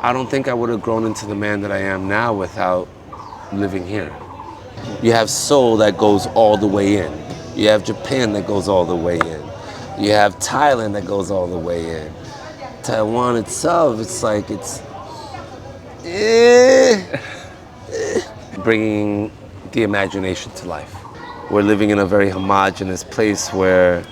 I don't think I would have grown into the man that I am now without living here. You have Seoul that goes all the way in. You have Japan that goes all the way in. You have Thailand that goes all the way in. Taiwan itself, it's like bringing the imagination to life. We're living in a very homogenous place where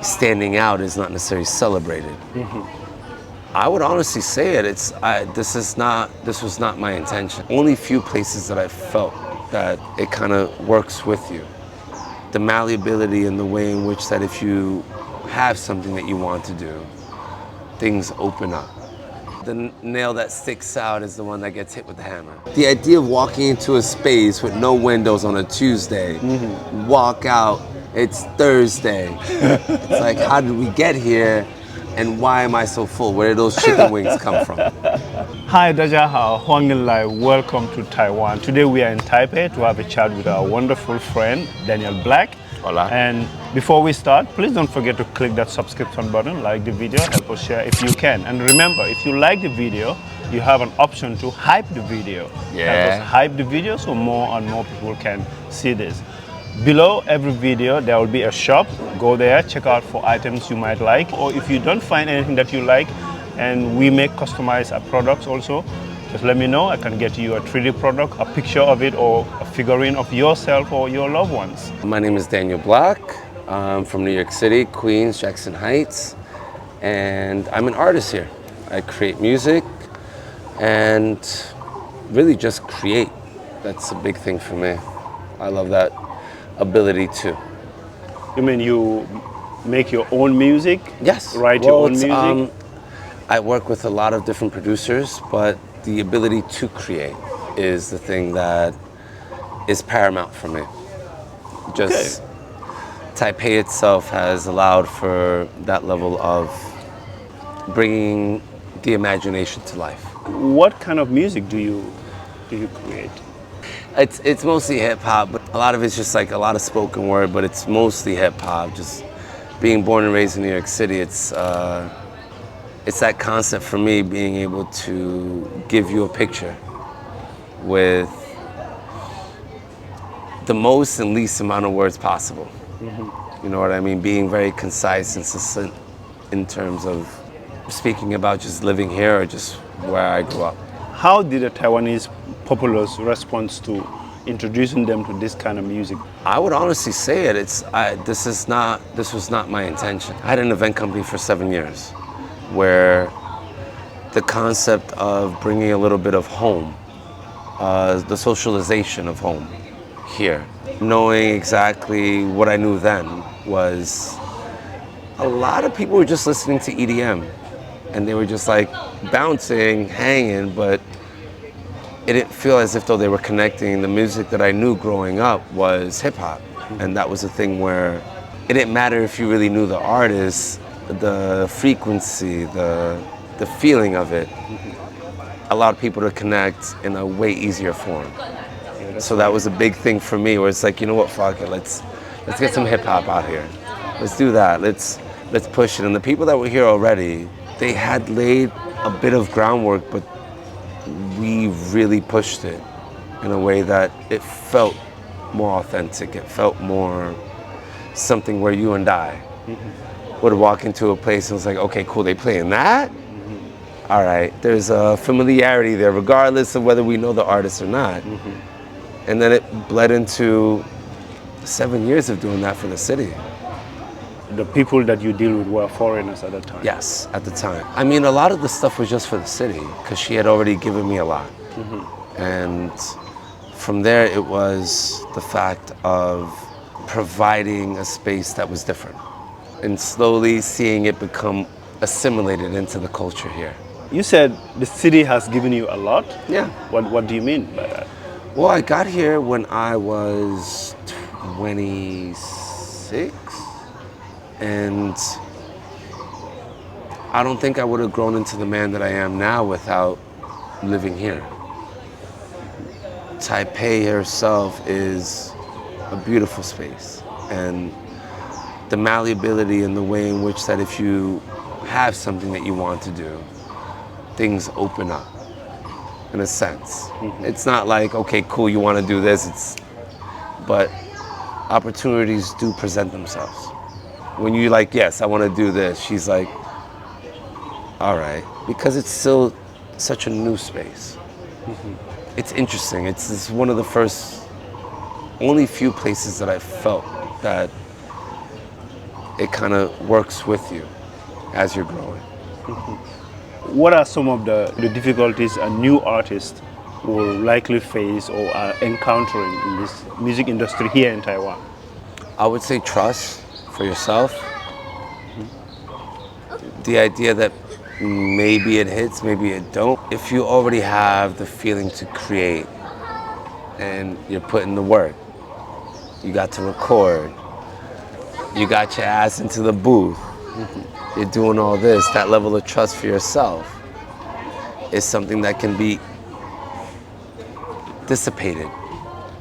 standing out is not necessarily celebrated. I would honestly say it. This was not my intention. Only few places that I felt that it kind of works with you. The malleability and the way in which that if you have something that you want to do, things open up. The nail that sticks out is the one that gets hit with the hammer. The idea of walking into a space with no windows on a Tuesday, walk out, it's Thursday. It's like, how did we get here? And why am I so full? Where did those chicken wings come from? Hi, 大家好，欢迎来 Welcome to Taiwan. Today we are in Taipei to have a chat with our wonderful friend, Daniel Black. Hola. And before we start, please don't forget to click that subscription button, like the video, help us share if you can. And remember, if you like the video, you have an option to hype the video. Yeah. Help us hype the video so more and more people can see this. Below every video, there will be a shop. Go there, check out for items you might like. Or if you don't find anything that you like, and we make customized products also, just let me know. I can get you a 3D product, a picture of it, or a figurine of yourself or your loved ones. My name is Daniel Black. I'm from New York City, Queens, Jackson Heights. And I'm an artist here. I create music and really just create. That's a big thing for me. I love that ability too. You mean you make your own music? Yes. Write your own music? I work with a lot of different producers, but the ability to create is the thing that is paramount for me. Just Taipei itself has allowed for that level of bringing the imagination to life. What kind of music do you create? It's mostly hip hop, but a lot of it's just like a lot of spoken word, but it's mostly hip hop. Just being born and raised in New York City, it's that concept for me, being able to give you a picture with the most and least amount of words possible. You know what I mean? Being very concise and succinct in terms of speaking about just living here or just where I grew up. How did the Taiwanese populace respond to introducing them to this kind of music? I would honestly say it. This was not my intention. I had an event company for 7 years, where the concept of bringing a little bit of home, the socialization of home here, knowing exactly what I knew then was a lot of people were just listening to EDM and they were just like bouncing, hanging, but it didn't feel as if though they were connecting. The music that I knew growing up was hip hop, and that was a thing where it didn't matter if you really knew the artist, the frequency, the feeling of it allowed people to connect in a way easier form. So that was a big thing for me, where it's like, you know what, fuck it, let's get some hip hop out here. Let's do that. Let's push it. And the people that were here already, they had laid a bit of groundwork, but we really pushed it in a way that it felt more authentic. It felt more something where you and I would walk into a place and it's like, okay, cool, they playing that? All right, there's a familiarity there, regardless of whether we know the artist or not. And then it bled into 7 years of doing that for the city. The people that you deal with were foreigners at the time? Yes, at the time. I mean, a lot of the stuff was just for the city, because she had already given me a lot. And from there, it was the fact of providing a space that was different and slowly seeing it become assimilated into the culture here. You said the city has given you a lot? Yeah. What do you mean by that? Well, I got here when I was 26, and I don't think I would have grown into the man that I am now without living here. Taipei herself is a beautiful space, and the malleability and the way in which that if you have something that you want to do, things open up, in a sense. It's not like, okay, cool, you want to do this, but opportunities do present themselves. When you like, yes, I want to do this, she's like, all right, because it's still such a new space. It's interesting. It's one of the only few places that I felt that it kind of works with you as you're growing. What are some of the difficulties a new artist will likely face or are encountering in this music industry here in Taiwan? I would say trust for yourself. The idea that maybe it hits, maybe it don't. If you already have the feeling to create and you're putting the work, you got to record, you got your ass into the booth, you're doing all this, that level of trust for yourself is something that can be dissipated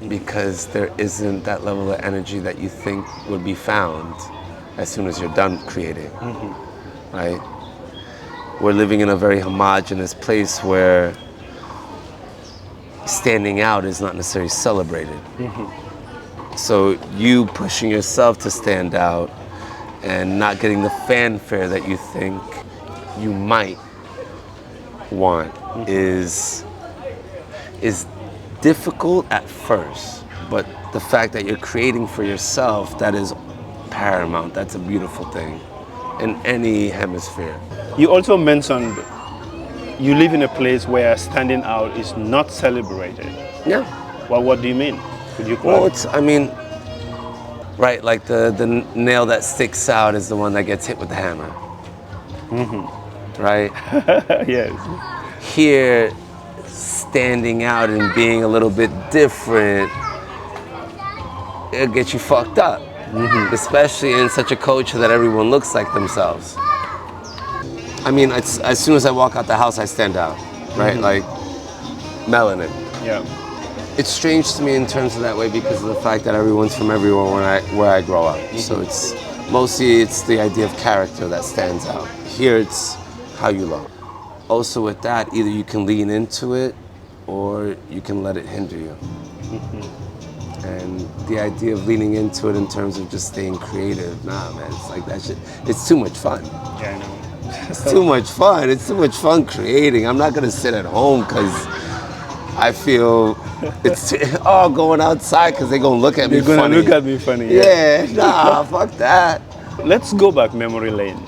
because there isn't that level of energy that you think would be found as soon as you're done creating, right? We're living in a very homogenous place where standing out is not necessarily celebrated. So you pushing yourself to stand out and not getting the fanfare that you think you might want is difficult at first, but the fact that you're creating for yourself, that is paramount. That's a beautiful thing in any hemisphere. You also mentioned you live in a place where standing out is not celebrated. Yeah. Well, what do you mean? Could you Well, right, like the nail that sticks out is the one that gets hit with the hammer. Right? Yes. Here, standing out and being a little bit different, it'll get you fucked up. Especially in such a culture that everyone looks like themselves. I mean, as soon as I walk out the house, I stand out, right? Like melanin. Yeah. It's strange to me in terms of that way because of the fact that everyone's from everywhere where I grow up. So it's mostly the idea of character that stands out. Here it's how you look. Also with that, either you can lean into it or you can let it hinder you. And the idea of leaning into it in terms of just staying creative, nah man, it's like that shit. It's too much fun. Yeah, I know. It's too much fun. It's too much fun creating. I'm not gonna sit at home because I feel it's going outside because they're gonna look at me funny. They're gonna look at me funny. Yeah, nah, fuck that. Let's go back memory lane.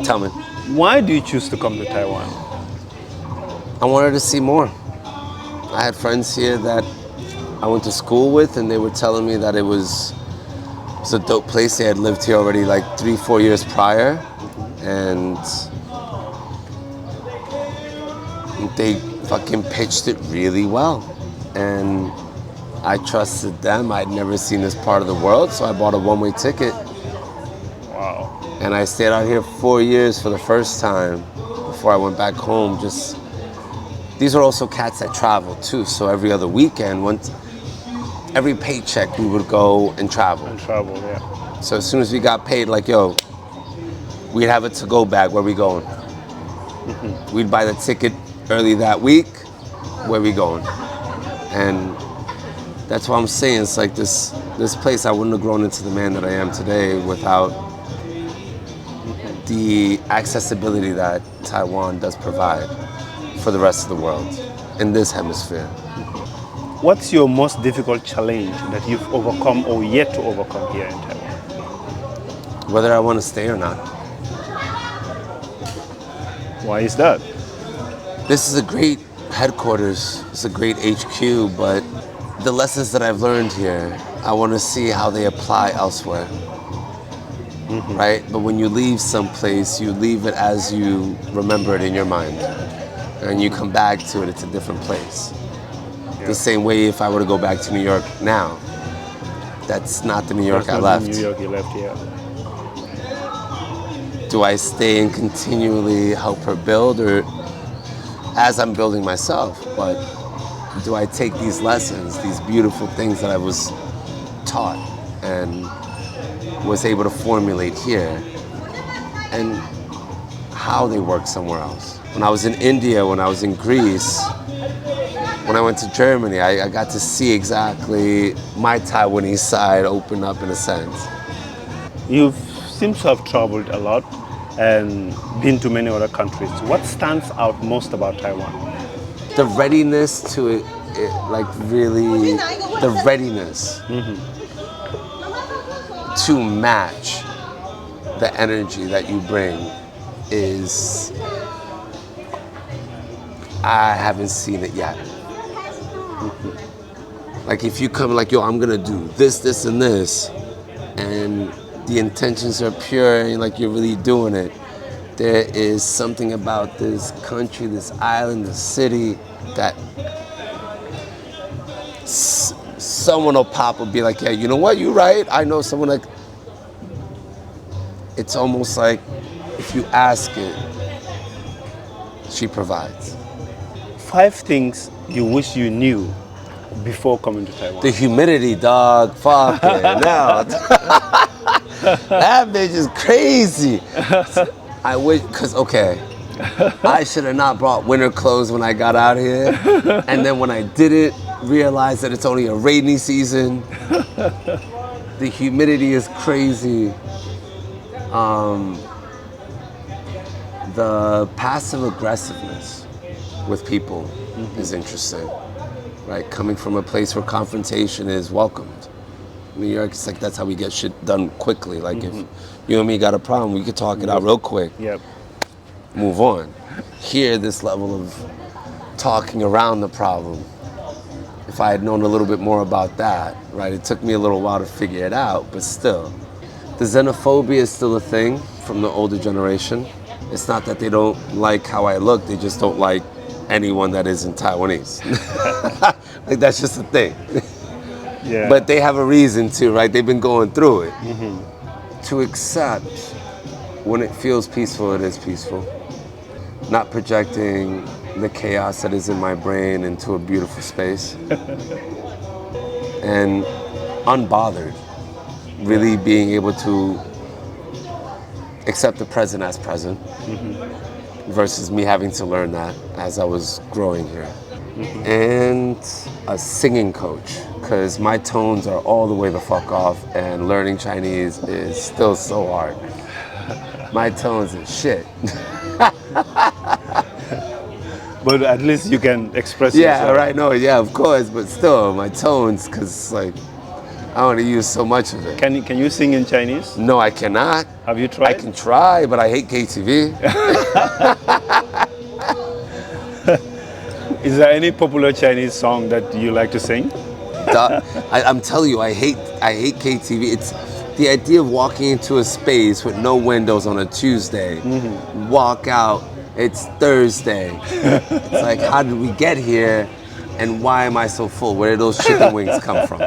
Tell me. Why do you choose to come to Taiwan? I wanted to see more. I had friends here that I went to school with, and they were telling me that it was a dope place. They had lived here already like 3-4 years prior, and they fucking pitched it really well. And I trusted them. I'd never seen this part of the world, so I bought a one-way ticket. Wow. And I stayed out here 4 years for the first time before I went back home. These are also cats that travel too, so every other weekend, every paycheck we would go and travel. Yeah. So as soon as we got paid, like, yo, we'd have a to-go bag, where we going? We'd buy the ticket early that week, where we going? And that's what I'm saying. It's like this place, I wouldn't have grown into the man that I am today without the accessibility that Taiwan does provide for the rest of the world in this hemisphere. What's your most difficult challenge that you've overcome or yet to overcome here in Taiwan? Whether I want to stay or not. Why is that? This is a great headquarters, it's a great HQ, but the lessons that I've learned here, I want to see how they apply elsewhere. Right? But when you leave someplace, you leave it as you remember it in your mind. And you come back to it, it's a different place. Yeah. The same way if I were to go back to New York now, that's not the New York I left. New York you left, yeah. Do I stay and continually help her build, or as I'm building myself, but do I take these lessons, these beautiful things that I was taught and was able to formulate here, and how they work somewhere else? when I was in India, when I was in Greece, when I went to Germany, I got to see exactly my Taiwanese side open up in a sense. You seem to have traveled a lot and been to many other countries. What stands out most about Taiwan? The readiness to like really, the readiness to match the energy that you bring is, I haven't seen it yet. Like if you come like, yo, I'm gonna do this, this, and this, and the intentions are pure and like you're really doing it, there is something about this country, this island, this city that someone will pop and be like, yeah, you know what, you're right. I know someone like, it's almost like if you ask it, she provides. 5 things you wish you knew before coming to Taiwan. The humidity, dog. Fuck it. No. That bitch is crazy. I wish, cause okay, I should have not brought winter clothes when I got out here, and then when I didn't realize that it's only a rainy season. The humidity is crazy. The passive aggressiveness with people is interesting, right? Coming from a place where confrontation is welcomed. New York, it's like that's how we get shit done quickly. Like if you and me got a problem, we could talk it out real quick. Yep. Move on. Here, this level of talking around the problem. If I had known a little bit more about that, right? It took me a little while to figure it out, but still. The xenophobia is still a thing from the older generation. It's not that they don't like how I look, they just don't like anyone that isn't Taiwanese. Like that's just a thing. Yeah. But they have a reason to, right? They've been going through it. To accept when it feels peaceful, it is peaceful. Not projecting the chaos that is in my brain into a beautiful space. And unbothered. Really being able to accept the present as present versus me having to learn that as I was growing here. And a singing coach, because my tones are all the way the fuck off and learning Chinese is still so hard. My tones are shit. But at least you can express Yeah, yourself. right, no, yeah, of course, but still, my tones, because like, I want to use so much of it. Can you sing in Chinese? No, I cannot. Have you tried? I can try, but I hate KTV. Is there any popular Chinese song that you like to sing? I'm telling you, I hate KTV. It's the idea of walking into a space with no windows on a Tuesday, walk out, it's Thursday. It's like, how did we get here? And why am I so full? Where did those chicken wings come from?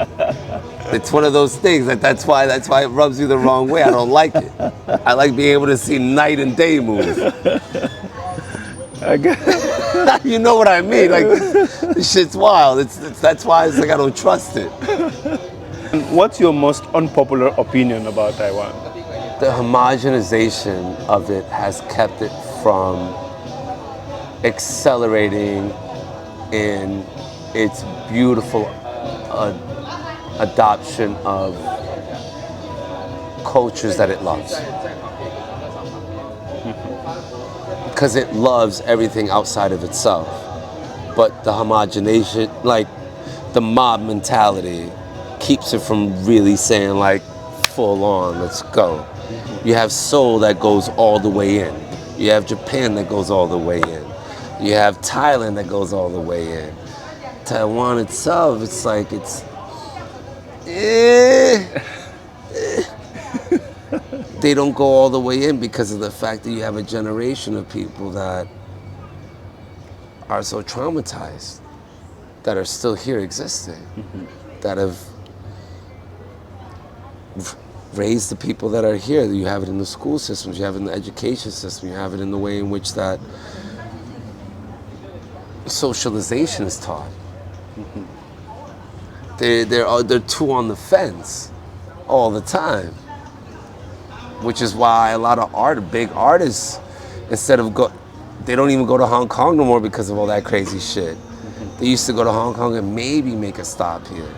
It's one of those things that's why it rubs you the wrong way. I don't like it. I like being able to see night and day move. You know what I mean? Like this shit's wild. That's why it's like I don't trust it. What's your most unpopular opinion about Taiwan? The homogenization of it has kept it from accelerating in its beautiful adoption of cultures that it loves. Because it loves everything outside of itself. But the homogenization, like the mob mentality, keeps it from really saying like, full on, let's go. You have Seoul that goes all the way in. You have Japan that goes all the way in. You have Thailand that goes all the way in. Taiwan itself, it's like, they don't go all the way in because of the fact that you have a generation of people that are so traumatized, that are still here existing, that have raised the people that are here. You have it in the school systems, you have it in the education system, you have it in the way in which that socialization is taught. They're too on the fence all the time, which is why a lot of big artists, instead of they don't even go to Hong Kong no more because of all that crazy shit. They used to go to Hong Kong and maybe make a stop here.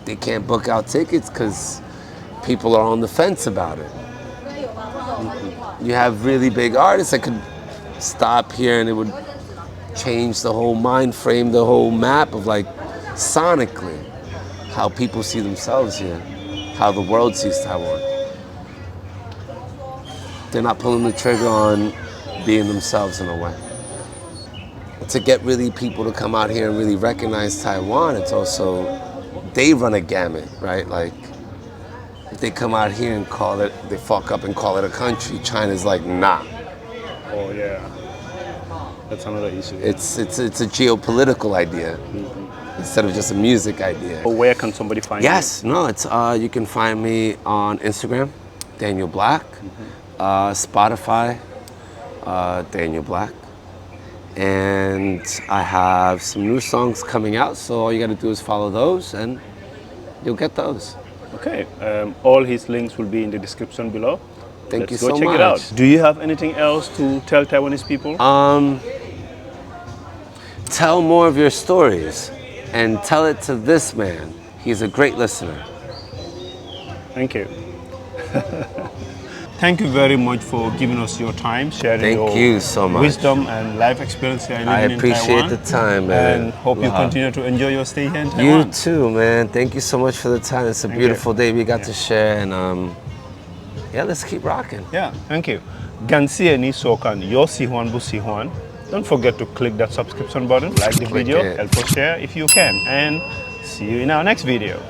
They can't book out tickets because people are on the fence about it. You have really big artists that could stop here and it would change the whole mind frame, the whole map of like sonically how people see themselves here, how the world sees Taiwan. They're not pulling the trigger on being themselves in a way. To get really people to come out here and really recognize Taiwan, it's also, they run a gamut, right? Like, if they come out here and call it, they fuck up and call it a country, China's like, nah. Oh yeah, that's another issue. It's a geopolitical idea instead of just a music idea. Where can somebody find you? Yes, no, it's you can find me on Instagram, Daniel Black, Spotify, Daniel Black, and I have some new songs coming out. So all you got to do is follow those, and you'll get those. Okay, all his links will be in the description below. Thank you Let's go so check much. it out. Do you have anything else to tell Taiwanese people? Tell more of your stories and tell it to this man. He's a great listener. Thank you. Thank you very much for giving us your time, sharing Thank you so much. wisdom and life experience here I living in Taiwan. appreciate the time, man. And hope you continue to enjoy your stay here in Taiwan. You too, man. Thank you so much for the time. It's a beautiful day we got to share, and yeah, let's keep rocking. Yeah, thank you. Gansia ni sokan yo sihuan bu sihuan. Don't forget to click that subscription button, like the video, help us share if you can, and see you in our next video.